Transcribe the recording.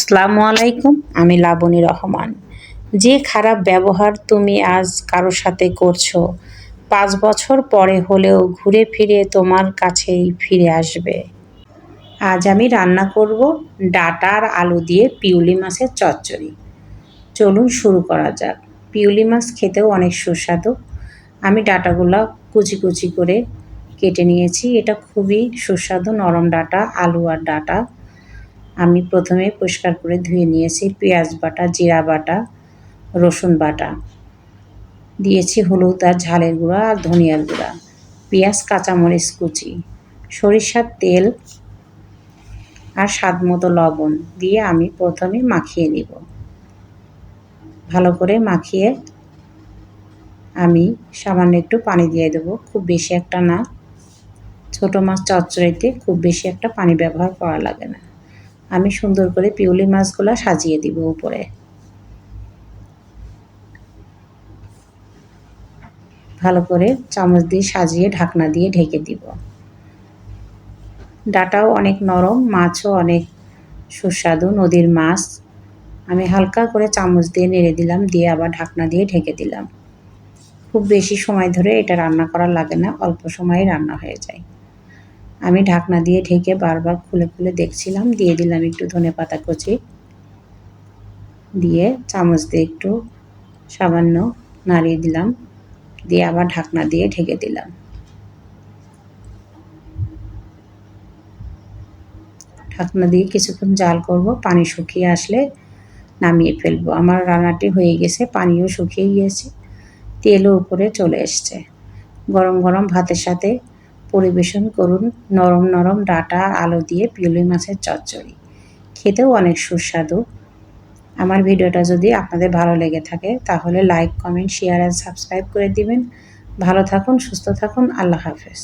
আসসালামু আলাইকুম। আমি লাবণী রহমান। যে খারাপ ব্যবহার তুমি আজ কারোর সাথে করছো ৫ বছর পরে হলেও ঘুরে ফিরে তোমার কাছেই ফিরে আসবে। আজ আমি রান্না করব ডাঁটা আর আলু দিয়ে পিউলি মাছের চচ্চড়ি। চলুন শুরু করা যাক। পিউলি মাছ খেতেও অনেক সুস্বাদু। আমি ডাঁটাগুলো কুচি কুচি করে কেটে নিয়েছি। এটা খুবই সুস্বাদু নরম ডাঁটা, আলু আর ডাঁটা। আমি প্রথমে পরিষ্কার করে ধুয়ে নিয়েছি। পেঁয়াজ বাটা, জিরা বাটা, রসুন বাটা, দিয়েছি হলুদ আর ঝালের গুঁড়া আর ধনিয়ার গুঁড়া, পেঁয়াজ কাঁচামরিচ কুচি, সরিষার তেল আর স্বাদ মতো লবণ দিয়ে আমি প্রথমে মাখিয়ে নিব। ভালো করে মাখিয়ে আমি সামান্য একটু পানি দিয়ে দেবো, খুব বেশি একটা না। ছোটো মাছ চচ্চড়িতে খুব বেশি একটা পানি ব্যবহার করা লাগে না। আমি সুন্দর করে পিউলি মাছগুলো সাজিয়ে দিব উপরে। ভালো করে চামচ দিয়ে সাজিয়ে ঢাকনা দিয়ে ঢেকে দিব। ডাঁটাও অনেক নরম, মাছও অনেক সুস্বাদু নদীর মাছ। আমি হালকা করে চামচ দিয়ে নেড়ে দিলাম, দিয়ে আবার ঢাকনা দিয়ে ঢেকে দিলাম। খুব বেশি সময় ধরে এটা রান্না করা লাগে না, অল্প সময়ে রান্না হয়ে যায়। আমি ঢাকনা দিয়ে ঢেকে বারবার খুলে খুলে দেখছিলাম। দিয়ে দিলাম একটু ধনেপাতা কুচি, দিয়ে চামচ দিয়ে একটু সামান্য নাড়িয়ে দিলাম, দিয়ে আবার ঢাকনা দিয়ে ঢেকে দিলাম। ঢাকনা দিয়ে কিছুক্ষণ জাল করব। পানি শুকিয়ে আসলে নামিয়ে ফেলবো। আমার রান্নাটি হয়ে গেছে, পানিও শুকিয়ে গিয়েছে, তেলও উপরে চলে এসছে। গরম গরম ভাতের সাথে পরিবেশন করুন নরম নরম ডাঁটা আর আলু দিয়ে পিউলি মাছের চচ্চড়ি। খেতেও অনেক সুস্বাদু। আমার ভিডিওটা যদি আপনাদের ভালো লেগে থাকে তাহলে লাইক, কমেন্ট, শেয়ার আর সাবস্ক্রাইব করে দিবেন। ভালো থাকুন, সুস্থ থাকুন। আল্লাহ হাফেজ।